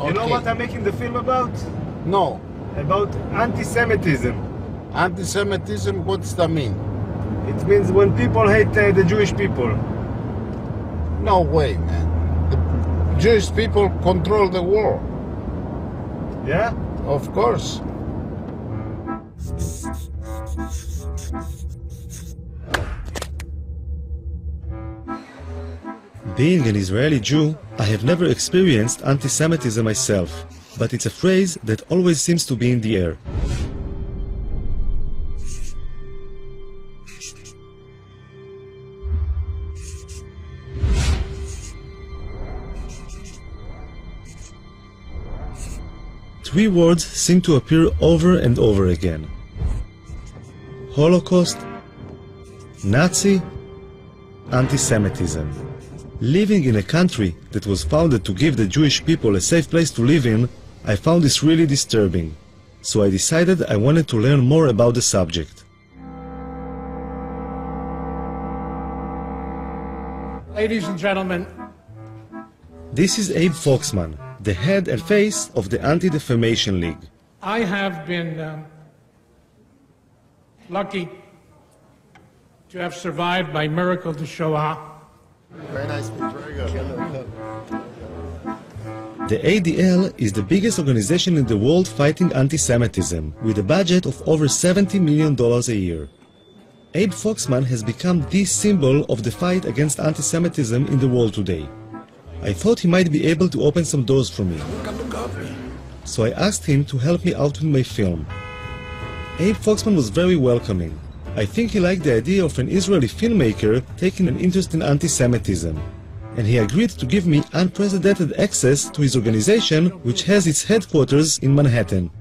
You know what I'm making the film about? No. About anti-Semitism. Anti-Semitism, what does that mean? It means when people hate the Jewish people. No way, man. The Jewish people control the world. Yeah? Of course. Being an Israeli Jew, I have never experienced anti-Semitism myself, but it's a phrase that always seems to be in the air. Three words seem to appear over and over again: Holocaust, Nazi, anti-Semitism. Living in a country that was founded to give the Jewish people a safe place to live in, I found this really disturbing. So I decided I wanted to learn more about the subject. Ladies and gentlemen, this is Abe Foxman, the head and face of the Anti-Defamation League. I have been lucky to have survived by miracle the Shoah. Very nice, very good. The ADL is the biggest organization in the world fighting anti-Semitism, with a budget of over $70 million a year. Abe Foxman has become the symbol of the fight against anti-Semitism in the world today. I thought he might be able to open some doors for me. So I asked him to help me out with my film. Abe Foxman was very welcoming. I think he liked the idea of an Israeli filmmaker taking an interest in anti-Semitism, and he agreed to give me unprecedented access to his organization, which has its headquarters in Manhattan.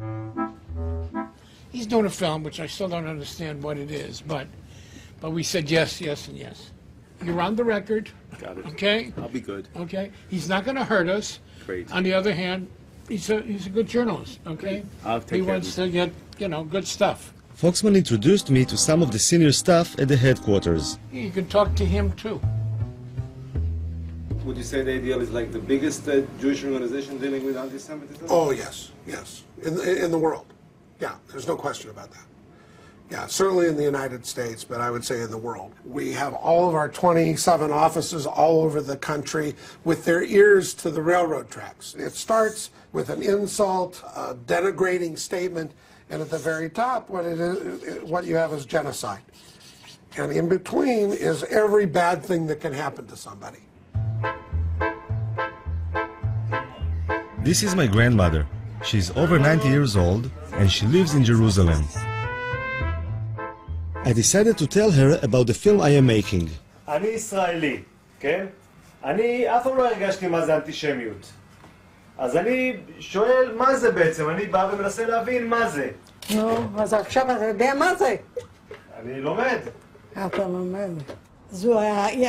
He's doing a film, which I still don't understand what it is, but we said yes, yes, and yes. You're on the record. Got it. Okay? I'll be good. Okay? He's not going to hurt us. Great. On the other hand, he's a good journalist, okay? I'll take He care of wants to get, good stuff. Foxman introduced me to some of the senior staff at the headquarters. You can talk to him, too. Would you say the ADL is like the biggest Jewish organization dealing with anti-Semitism? Oh, yes, yes. In the world. Yeah, there's no question about that. Yeah, certainly in the United States, but I would say in the world. We have all of our 27 offices all over the country with their ears to the railroad tracks. It starts with an insult, a denigrating statement, and at the very top, what you have is genocide. And in between is every bad thing that can happen to somebody. This is my grandmother. She's over 90 years old, and she lives in Jerusalem. I decided to tell her about the film I am making. אני ישראלי, כן? אני אף פעם לא הרגשתי מה זה אנטישמיות. אז אני שואל מה זה בעצם, אני בא ומנסה להבין מה זה. נו, אז עכשיו אתה יודע מה זה? אני לומד. אתה לומד. זו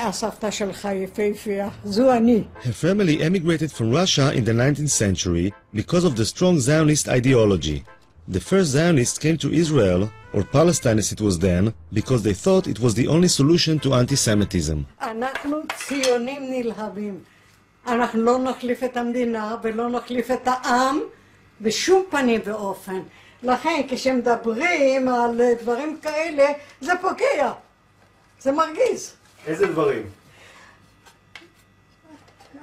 הסבתא שלך יפהפייה, זו אני. Her family emigrated from Russia in the 19th century because of the strong Zionist ideology. The first Zionists came to Israel, or Palestine as it was then, because they thought it was the only solution to anti-Semitism. אנחנו ציונים נלהבים. אנחנו לא נחליף את המדינה ולא נחליף את העם בשום פנים ואופן. לכן כשמדברים על דברים כאלה זה פוגע, זה מרגיז. איזה דברים?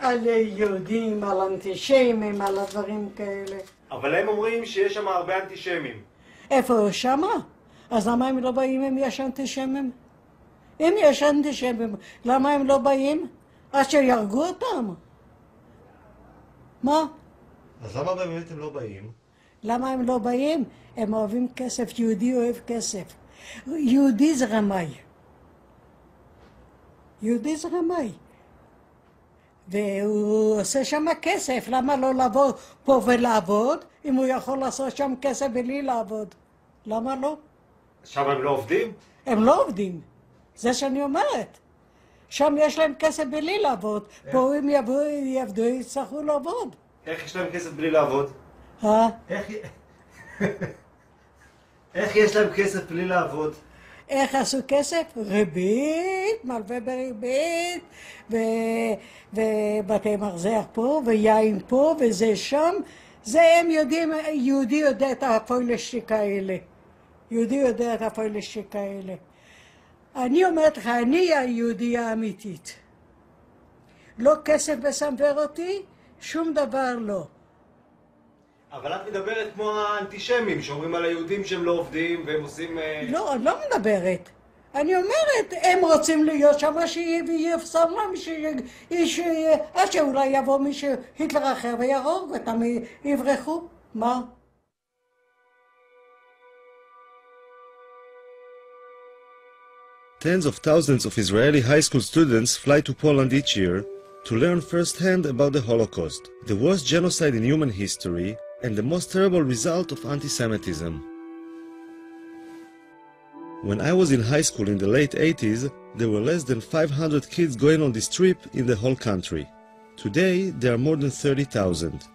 על יהודים, על אנטישמים, על הדברים כאלה. אבל הם אומרים שיש שם הרבה אנטישמים. איפה שמה? אז למה הם לא באים אם יש אנטישמים? אם יש אנטישמים, למה הם לא באים? עד שירגו אותם. מה? אז למה באמת הם לא באים? למה הם לא באים? הם אוהבים כסף, יהודי אוהב כסף. יהודי זה רמאי. יהודי זה רמאי. והוא עושה שם כסף, למה לא לבוא פה ולעבוד, אם הוא יכול לעשות שם כסף בלי לעבוד? למה לא? שם הם לא עובדים? הם לא עובדים, זה שאני אומרת. שם יש להם כסף בלי לעבוד, פה אם יעבדו, יצטרכו לעבוד. איך יש להם כסף בלי לעבוד? אה? איך יש להם כסף בלי לעבוד? איך עשו כסף? ריבית, מלווה בריבית, ובתי מרזח פה, ויין פה, וזה שם. זה הם יודעים, יהודי יודע את הפוילשטיק האלה. יהודי יודע את הפוילשטיק האלה. אני אומרת לך, אני היהודייה האמיתית. לא כסף מסנוור אותי, שום דבר לא. אבל את מדברת כמו האנטישמים שאומרים על היהודים שהם לא עובדים והם עושים... לא, אני לא מדברת. אני אומרת, הם רוצים להיות שם, שיפסם להם, עד שאולי יבוא מישהו, היטלר אחר ויהרוג אותם, יברחו. מה? Tens of thousands of Israeli high school students fly to Poland each year to learn firsthand about the Holocaust, the worst genocide in human history and the most terrible result of anti-Semitism. When I was in high school in the late 80s, there were less than 500 kids going on this trip in the whole country. Today, there are more than 30,000.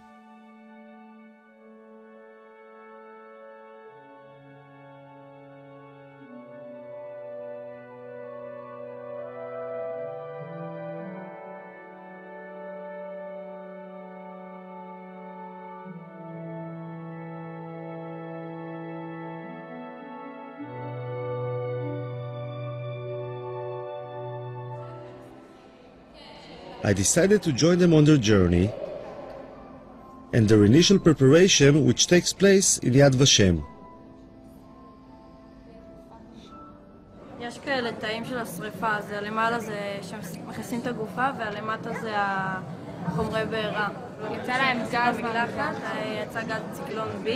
I decided to join them on their journey and their initial preparation, which takes place in Yad Vashem. יש כאלה תאים של השריפה, זה למעלה זה שמכניסים את הגופה והלמטה זה החומרי בעירה. יצא להם גז מלחץ, יצא גז ציקלון B.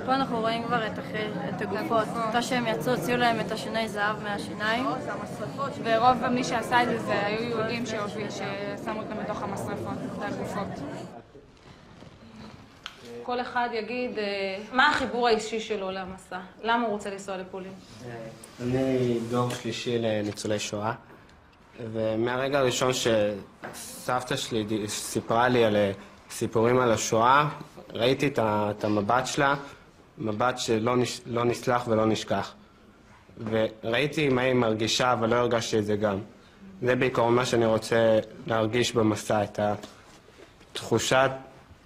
פה אנחנו רואים כבר את הגופות. אותה שהם יצאו, הוציאו להם את השיני זהב מהשיניים. ורוב מי שעשה את זה היו יהודים ששמו אותם בתוך המשרפות, את הגופות. כל אחד יגיד מה החיבור האישי שלו למסע, למה הוא רוצה לנסוע לפולין. אני דור שלישי לניצולי שואה, ומהרגע הראשון שסבתא שלי סיפרה לי על סיפורים על השואה, ראיתי את המבט שלה, מבט שלא נסלח ולא נשכח. וראיתי מה היא מרגישה, אבל לא הרגשתי את זה גם. זה בעיקרון מה שאני רוצה להרגיש במסע, את התחושת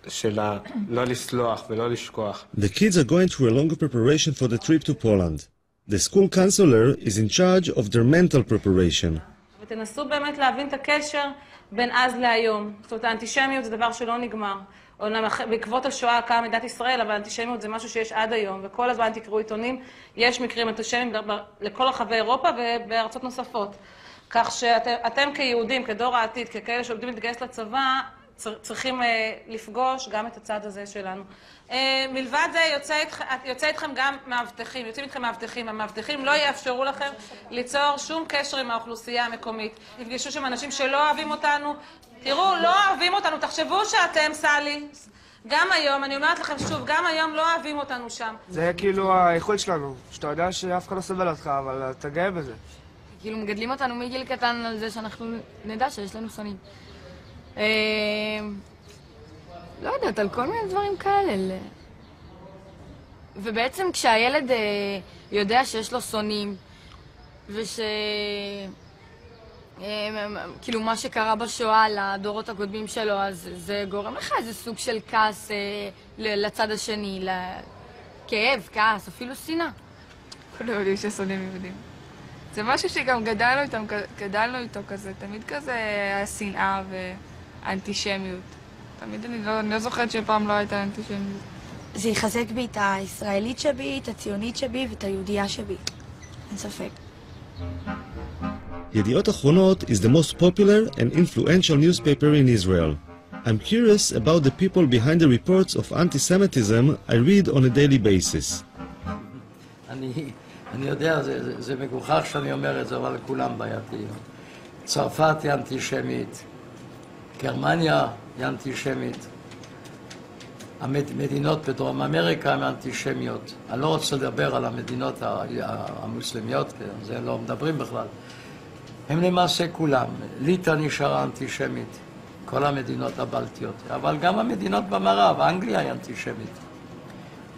של לא לסלוח ולא לשכוח. The kids are going through a longer preparation for the trip to Poland. The school counselor is in charge of their mental preparation. ותנסו באמת להבין את הקשר בין אז להיום. זאת אומרת, האנטישמיות זה דבר שלא נגמר. בעקבות השואה קמה מדינת ישראל, אבל האנטישמיות זה משהו שיש עד היום, וכל הזמן תקראו עיתונים, יש מקרים אנטישמיים לכל רחבי אירופה ובארצות נוספות. כך שאתם כיהודים, כדור העתיד, ככאלה שעובדים להתגייס לצבא, צריכים לפגוש גם את הצד הזה שלנו. מלבד זה יוצא איתכם גם מאבטחים, יוצאים איתכם מאבטחים. המאבטחים לא יאפשרו לכם ליצור שום קשר עם האוכלוסייה המקומית. תפגשו שם אנשים שלא אוהבים אותנו. תראו, לא אוהבים אותנו, תחשבו שאתם, סלי. גם היום, אני אומרת לכם שוב, גם היום לא אוהבים אותנו שם. זה כאילו האיכות שלנו, שאתה יודע שאף אחד לא סובל אותך, אבל אתה גאה בזה. כאילו מגדלים אותנו מגיל קטן על זה שאנחנו נדע שיש לנו שונאים. לא יודעת, על כל מיני דברים כאלה. ובעצם כשהילד יודע שיש לו שונאים, כאילו מה שקרה בשואה לדורות הקודמים שלו, אז זה גורם לך איזה סוג של כעס לצד השני, כאב, כעס, אפילו שנאה. כולם יודעים ששונאים יהודים. זה משהו שגם גדלנו איתו כזה, תמיד כזה השנאה והאנטישמיות. תמיד אני לא זוכרת שפעם לא הייתה אנטישמיות. זה יחזק בי את הישראלית שבי, את הציונית שבי ואת היהודייה שבי. אין ספק. Yediot Achronot is the most popular and influential newspaper in Israel. I'm curious about the people behind the reports of anti-Semitism I read on a daily basis. אני יודע, זה מגוחך שאני אומר את זה, אבל כולם בעייתיים. צרפת היא אנטישמית, גרמניה היא אנטישמית, המדינות בדרום אמריקה הן אנטישמיות. אני לא רוצה לדבר על המדינות המוסלמיות, זה לא מדברים בכלל. הם למעשה כולם. ליטא נשארה אנטישמית, כל המדינות הבלטיות, אבל גם המדינות במערב, אנגליה היא אנטישמית.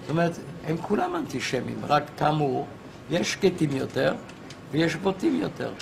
זאת אומרת, הם כולם אנטישמים, רק כאמור, יש שקטים יותר ויש בוטים יותר.